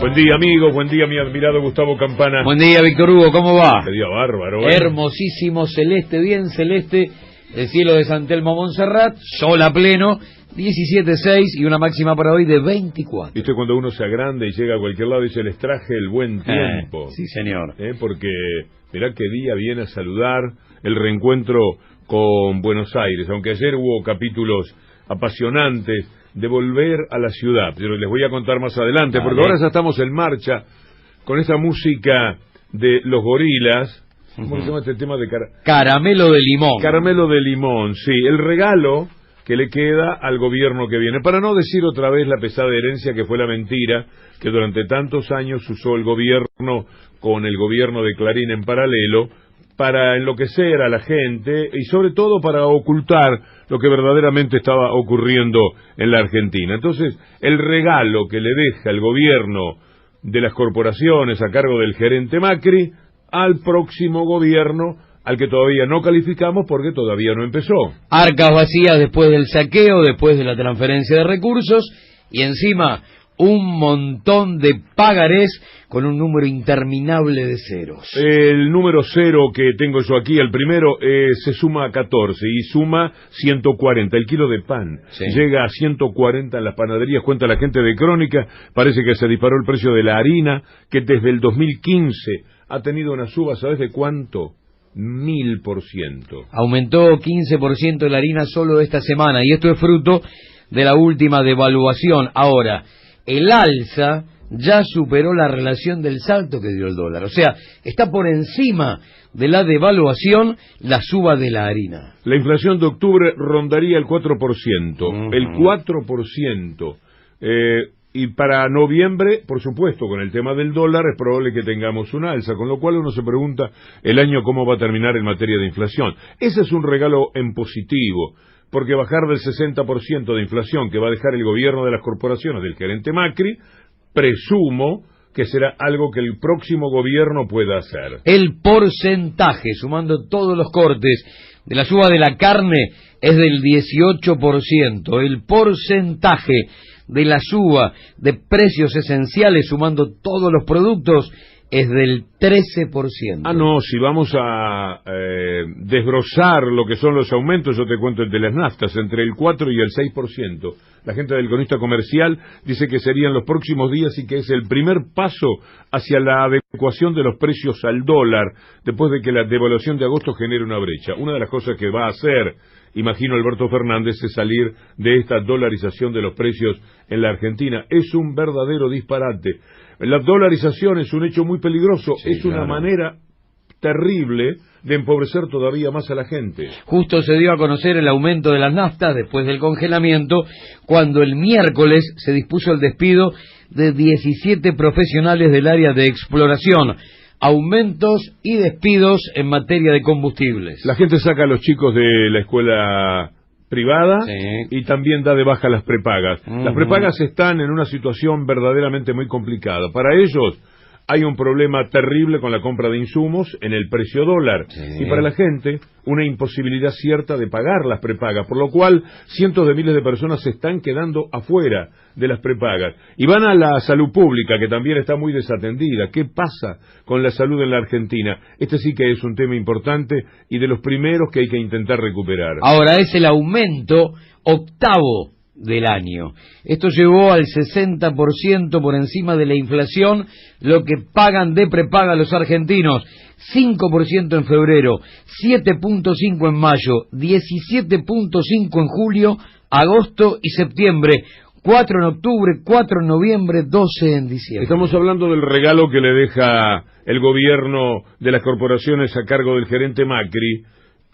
Buen día, amigos, buen día, mi admirado Gustavo Campana. Buen día, Víctor Hugo, ¿cómo va? Qué día bárbaro, ¿eh? Hermosísimo, celeste, bien celeste, el cielo de San Telmo Montserrat, sol a pleno, 17.6 y una máxima para hoy de 24. Viste, cuando uno se agranda y llega a cualquier lado, dice, les traje el buen tiempo. Sí, señor. Porque mirá qué día viene a saludar el reencuentro con Buenos Aires, aunque ayer hubo capítulos apasionantes de volver a la ciudad, pero les voy a contar más adelante, porque ahora ya estamos en marcha con esta música de los Gorilas. ¿Cómo se llama este tema de Caramelo de limón? Caramelo de limón, sí, el regalo que le queda al gobierno que viene, para no decir otra vez la pesada herencia que fue la mentira que durante tantos años usó el gobierno con el gobierno de Clarín en paralelo para enloquecer a la gente y sobre todo para ocultar lo que verdaderamente estaba ocurriendo en la Argentina. Entonces, el regalo que le deja el gobierno de las corporaciones a cargo del gerente Macri al próximo gobierno, al que todavía no calificamos porque todavía no empezó. Arcas vacías después del saqueo, después de la transferencia de recursos, y encima un montón de pagarés con un número interminable de ceros. El número cero que tengo yo aquí, el primero, se suma a 14 y suma 140. El kilo de pan llega a 140 en las panaderías, cuenta la gente de Crónica. Parece que se disparó el precio de la harina, que desde el 2015 ha tenido una suba, ¿sabes de cuánto? 1000%. Aumentó 15% la harina solo esta semana, y esto es fruto de la última devaluación. Ahora, el alza ya superó la relación del salto que dio el dólar. O sea, está por encima de la devaluación la suba de la harina. La inflación de octubre rondaría el 4%. El 4%. Y para noviembre, por supuesto, con el tema del dólar, es probable que tengamos un alza, con lo cual uno se pregunta el año cómo va a terminar en materia de inflación. Ese es un regalo en positivo, porque bajar del 60% de inflación que va a dejar el gobierno de las corporaciones del gerente Macri, presumo que será algo que el próximo gobierno pueda hacer. El porcentaje, sumando todos los cortes, de la suba de la carne es del 18%. El porcentaje de la suba de precios esenciales, sumando todos los productos, es del 13%. Ah, no, si vamos a desbrozar lo que son los aumentos, yo te cuento el de las naftas, entre el 4 y el 6%. La gente del cronista comercial dice que serían los próximos días y que es el primer paso hacia la adecuación de los precios al dólar, después de que la devaluación de agosto genere una brecha. Una de las cosas que va a hacer, imagino, Alberto Fernández, es salir de esta dolarización de los precios en la Argentina. Es un verdadero disparate. La dolarización es un hecho muy peligroso, sí, es una manera terrible de empobrecer todavía más a la gente. Justo se dio a conocer el aumento de las naftas después del congelamiento, cuando el miércoles se dispuso el despido de 17 profesionales del área de exploración. Aumentos y despidos en materia de combustibles. La gente saca a los chicos de la escuela privada y también da de baja las prepagas. Las prepagas están en una situación verdaderamente muy complicada. Para ellos hay un problema terrible con la compra de insumos en el precio dólar y para la gente una imposibilidad cierta de pagar las prepagas, por lo cual cientos de miles de personas se están quedando afuera de las prepagas y van a la salud pública, que también está muy desatendida. ¿Qué pasa con la salud en la Argentina? Este sí que es un tema importante y de los primeros que hay que intentar recuperar. Ahora es el aumento octavo del año. Esto llevó al 60% por encima de la inflación lo que pagan de prepaga los argentinos. 5% en febrero, 7.5 en mayo, 17.5 en julio, agosto y septiembre, 4 en octubre, 4 en noviembre, 12 en diciembre. Estamos hablando del regalo que le deja el gobierno de las corporaciones a cargo del gerente Macri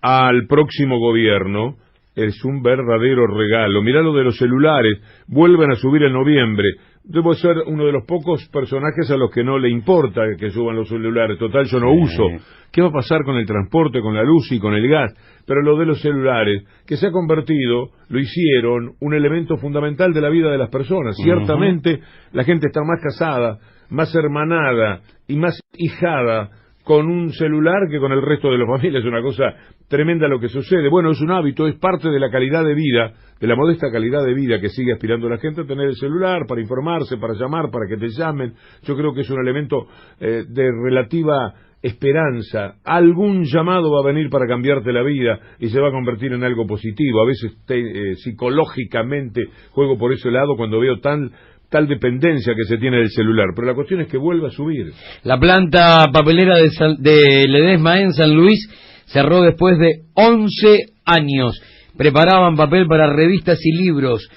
al próximo gobierno. Es un verdadero regalo. Mirá lo de los celulares, vuelven a subir en noviembre. Debo ser uno de los pocos personajes a los que no le importa que suban los celulares. Total, yo no uso. ¿Qué va a pasar con el transporte, con la luz y con el gas? Pero lo de los celulares, que se ha convertido, lo hicieron, un elemento fundamental de la vida de las personas. Ciertamente, la gente está más casada, más hermanada y más hijada con un celular que con el resto de la familia. Es una cosa tremenda lo que sucede. Bueno, es un hábito, es parte de la calidad de vida, de la modesta calidad de vida que sigue aspirando la gente a tener el celular para informarse, para llamar, para que te llamen. Yo creo que es un elemento de relativa esperanza. Algún llamado va a venir para cambiarte la vida y se va a convertir en algo positivo. A veces psicológicamente juego por ese lado cuando veo tal dependencia que se tiene del celular, pero la cuestión es que vuelva a subir. La planta papelera de Ledesma en San Luis cerró después de 11 años. Preparaban papel para revistas y libros.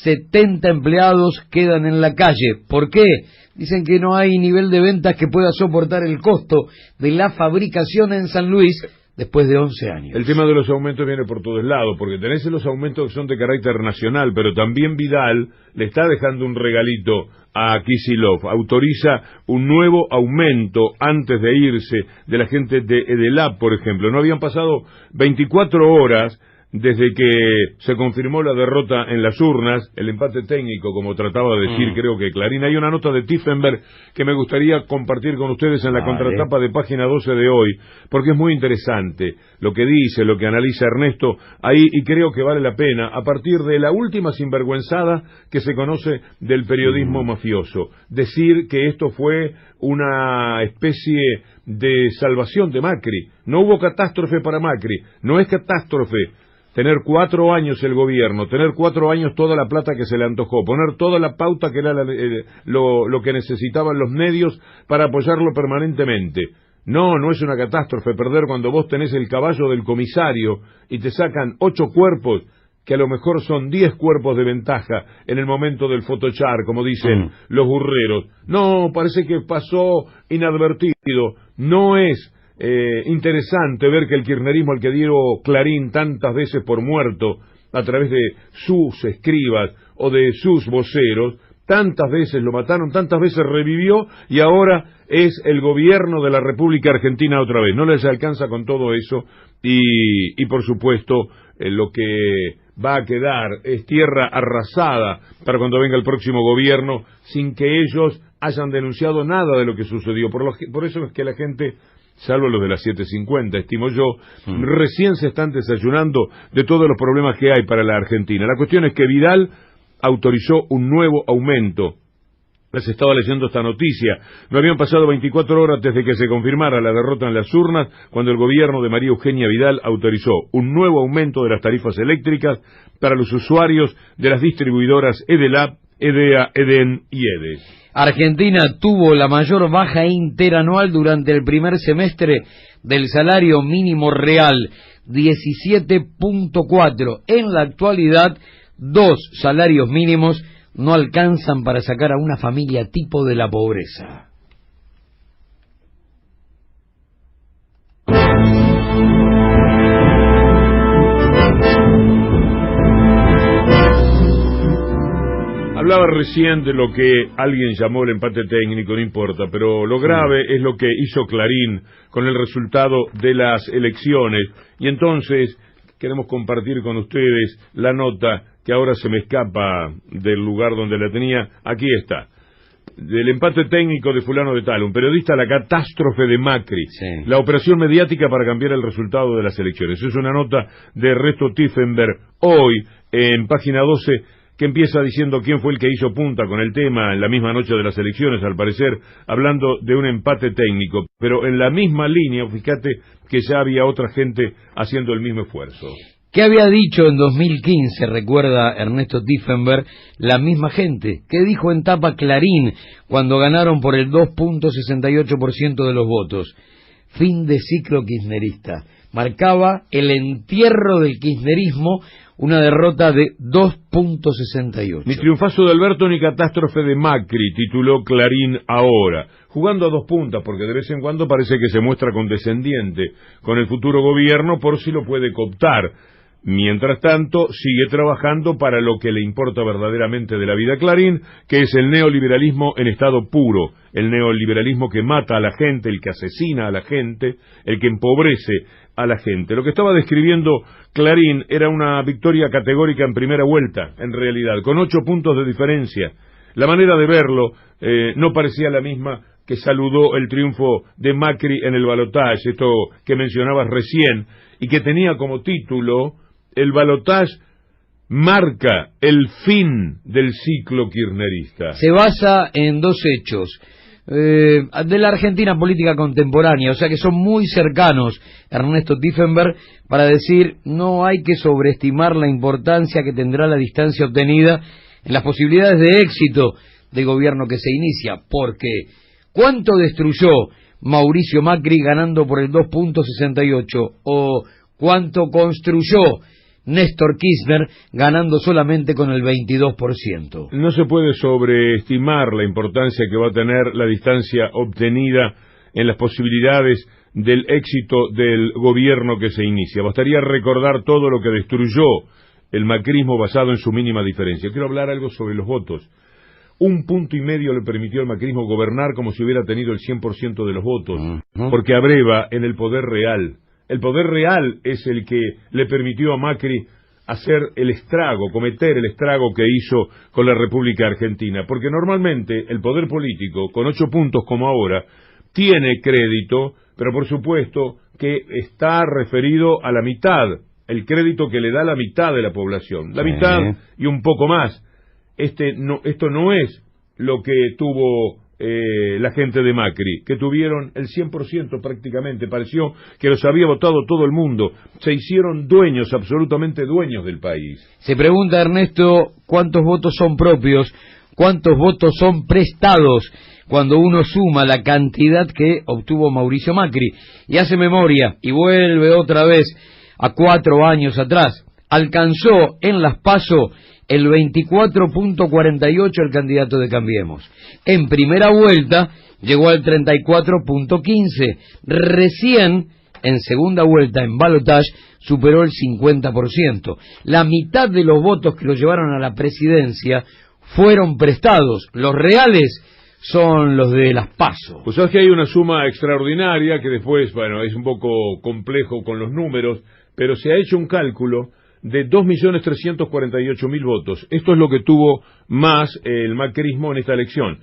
70 empleados quedan en la calle. ¿Por qué? Dicen que no hay nivel de ventas que pueda soportar el costo de la fabricación en San Luis después de 11 años. El tema de los aumentos viene por todos lados, porque tenés los aumentos que son de carácter nacional, pero también Vidal le está dejando un regalito a Kicillof. Autoriza un nuevo aumento antes de irse de la gente de Edelab, por ejemplo. No habían pasado 24 horas desde que se confirmó la derrota en las urnas, el empate técnico, como trataba de decir, creo que Clarín. Hay una nota de Tiefenberg que me gustaría compartir con ustedes en la contratapa de página 12 de hoy, porque es muy interesante lo que dice, lo que analiza Ernesto ahí, y creo que vale la pena, a partir de la última sinvergüenzada que se conoce del periodismo mafioso, decir que esto fue una especie de salvación de Macri. No hubo catástrofe para Macri, no es catástrofe tener 4 años el gobierno, tener 4 años toda la plata que se le antojó, poner toda la pauta que era lo que necesitaban los medios para apoyarlo permanentemente. No, no es una catástrofe perder cuando vos tenés el caballo del comisario y te sacan 8 cuerpos, que a lo mejor son 10 cuerpos de ventaja en el momento del photochar, como dicen los burreros. No, parece que pasó inadvertido. No es interesante ver que el kirchnerismo, al que dio Clarín tantas veces por muerto a través de sus escribas o de sus voceros, tantas veces lo mataron, tantas veces revivió, y ahora es el gobierno de la República Argentina otra vez. No les alcanza con todo eso y por supuesto lo que va a quedar es tierra arrasada para cuando venga el próximo gobierno, sin que ellos hayan denunciado nada de lo que sucedió. Por eso es que la gente, salvo los de las 7:50, estimo yo, recién se están desayunando de todos los problemas que hay para la Argentina. La cuestión es que Vidal autorizó un nuevo aumento. Les estaba leyendo esta noticia. No habían pasado 24 horas desde que se confirmara la derrota en las urnas, cuando el gobierno de María Eugenia Vidal autorizó un nuevo aumento de las tarifas eléctricas para los usuarios de las distribuidoras Edelab, EDEA, EDEN y EDES. Argentina tuvo la mayor baja interanual durante el primer semestre del salario mínimo real, 17.4. En la actualidad, 2 salarios mínimos no alcanzan para sacar a una familia tipo de la pobreza. Hablaba recién de lo que alguien llamó el empate técnico, no importa, pero lo grave es lo que hizo Clarín con el resultado de las elecciones, y entonces queremos compartir con ustedes la nota que ahora se me escapa del lugar donde la tenía. Aquí está. Del empate técnico de fulano de tal, un periodista, la catástrofe de Macri, la operación mediática para cambiar el resultado de las elecciones. Es una nota de Ernesto Tiefenberg hoy en página 12, que empieza diciendo quién fue el que hizo punta con el tema en la misma noche de las elecciones, al parecer hablando de un empate técnico, pero en la misma línea, fíjate que ya había otra gente haciendo el mismo esfuerzo. ¿Qué había dicho en 2015, recuerda Ernesto Tiefenberg, la misma gente? ¿Qué dijo en tapa Clarín cuando ganaron por el 2.68% de los votos? Fin de ciclo kirchnerista. Marcaba el entierro del kirchnerismo, una derrota de 2.68. Ni triunfazo de Alberto ni catástrofe de Macri, tituló Clarín ahora, jugando a 2 puntas, porque de vez en cuando parece que se muestra condescendiente con el futuro gobierno por si lo puede cooptar. Mientras tanto, sigue trabajando para lo que le importa verdaderamente de la vida Clarín, que es el neoliberalismo en estado puro, el neoliberalismo que mata a la gente, el que asesina a la gente, el que empobrece a la gente. Lo que estaba describiendo Clarín era una victoria categórica en primera vuelta, en realidad, con 8 puntos de diferencia. La manera de verlo no parecía la misma que saludó el triunfo de Macri en el balotaje, esto que mencionabas recién, y que tenía como título: el balotaje marca el fin del ciclo kirchnerista. Se basa en dos hechos de la Argentina política contemporánea, o sea que son muy cercanos, Ernesto Tiefenberg, para decir no hay que sobreestimar la importancia que tendrá la distancia obtenida en las posibilidades de éxito del gobierno que se inicia, porque ¿cuánto destruyó Mauricio Macri ganando por el 2.68? ¿O cuánto construyó Néstor Kirchner ganando solamente con el 22%? No se puede sobreestimar la importancia que va a tener la distancia obtenida en las posibilidades del éxito del gobierno que se inicia. Bastaría recordar todo lo que destruyó el macrismo basado en su mínima diferencia. Quiero hablar algo sobre los votos. 1,5 puntos le permitió al macrismo gobernar como si hubiera tenido el 100% de los votos, porque abreva en el poder real. El poder real es el que le permitió a Macri hacer el estrago, cometer el estrago que hizo con la República Argentina, porque normalmente el poder político, con 8 puntos como ahora, tiene crédito, pero por supuesto que está referido a la mitad, el crédito que le da la mitad de la población, la mitad y un poco más. Esto no es lo que tuvo la gente de Macri, que tuvieron el 100% prácticamente, pareció que los había votado todo el mundo, se hicieron dueños, absolutamente dueños del país. Se pregunta, Ernesto, ¿cuántos votos son propios? ¿Cuántos votos son prestados? Cuando uno suma la cantidad que obtuvo Mauricio Macri y hace memoria y vuelve otra vez a 4 años atrás, alcanzó en las PASO el 24.48 el candidato de Cambiemos. En primera vuelta llegó al 34.15. Recién, en segunda vuelta, en balotaje, superó el 50%. La mitad de los votos que lo llevaron a la presidencia fueron prestados. Los reales son los de las PASO. Pues sabes que hay una suma extraordinaria que después, bueno, es un poco complejo con los números, pero se ha hecho un cálculo de 2.348.000 votos. Esto es lo que tuvo más el macrismo en esta elección.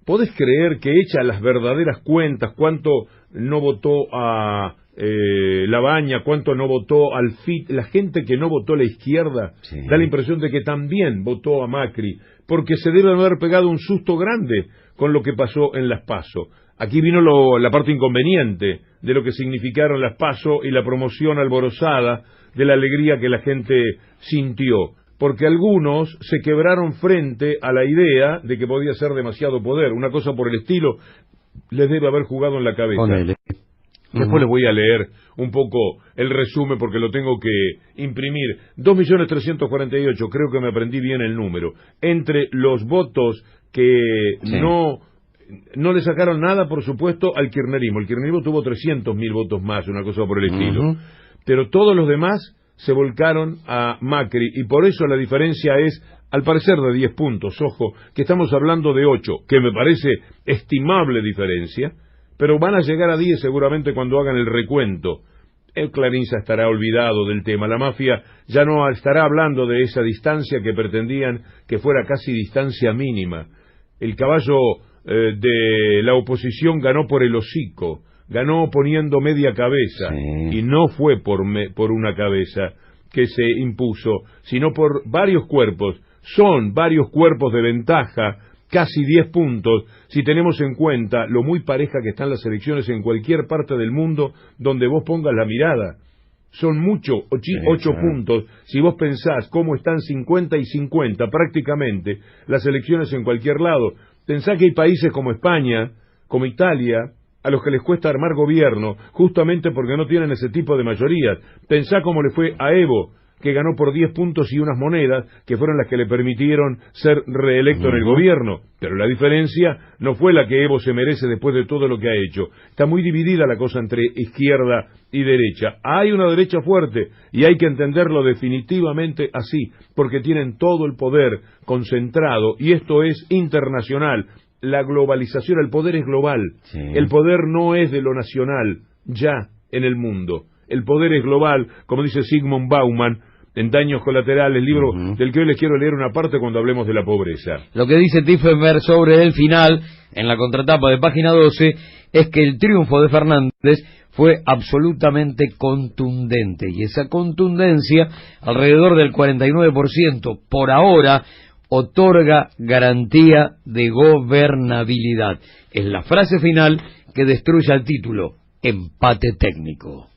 ¿Podés creer que hecha las verdaderas cuentas, cuánto no votó a Labaña, cuánto no votó al FIT, la gente que no votó a la izquierda, da la impresión de que también votó a Macri, porque se debe haber pegado un susto grande con lo que pasó en las PASO. Aquí vino la parte inconveniente de lo que significaron las PASO y la promoción alborozada de la alegría que la gente sintió, porque algunos se quebraron frente a la idea de que podía ser demasiado poder, una cosa por el estilo, les debe haber jugado en la cabeza. Después les voy a leer un poco el resumen porque lo tengo que imprimir. 2.348.000, creo que me aprendí bien el número, entre los votos que no le sacaron nada, por supuesto, al kirchnerismo. El kirchnerismo tuvo 300.000 votos más, una cosa por el estilo. Pero todos los demás se volcaron a Macri, y por eso la diferencia es, al parecer, de 10 puntos. Ojo, que estamos hablando de 8, que me parece estimable diferencia, pero van a llegar a 10 seguramente cuando hagan el recuento. El Clarín ya estará olvidado del tema, la mafia ya no estará hablando de esa distancia que pretendían que fuera casi distancia mínima. El caballo de la oposición ganó por el hocico, ganó poniendo media cabeza, y no fue por una cabeza que se impuso, sino por varios cuerpos. Son varios cuerpos de ventaja, casi 10 puntos, si tenemos en cuenta lo muy pareja que están las elecciones en cualquier parte del mundo donde vos pongas la mirada. Son 8 puntos, si vos pensás cómo están 50 y 50 prácticamente las elecciones en cualquier lado. Pensá que hay países como España, como Italia, a los que les cuesta armar gobierno, justamente porque no tienen ese tipo de mayorías. Pensá cómo le fue a Evo, que ganó por 10 puntos y unas monedas, que fueron las que le permitieron ser reelecto en el gobierno. Pero la diferencia no fue la que Evo se merece después de todo lo que ha hecho. Está muy dividida la cosa entre izquierda y derecha. Hay una derecha fuerte, y hay que entenderlo definitivamente así, porque tienen todo el poder concentrado, y esto es internacional. La globalización, el poder es global. El poder no es de lo nacional, ya en el mundo. El poder es global, como dice Zygmunt Bauman, en Daños Colaterales, libro del que hoy les quiero leer una parte cuando hablemos de la pobreza. Lo que dice Tiefenberg sobre el final en la contratapa de página 12 es que el triunfo de Fernández fue absolutamente contundente, y esa contundencia, alrededor del 49%, por ahora, otorga garantía de gobernabilidad. Es la frase final que destruye al título: empate técnico.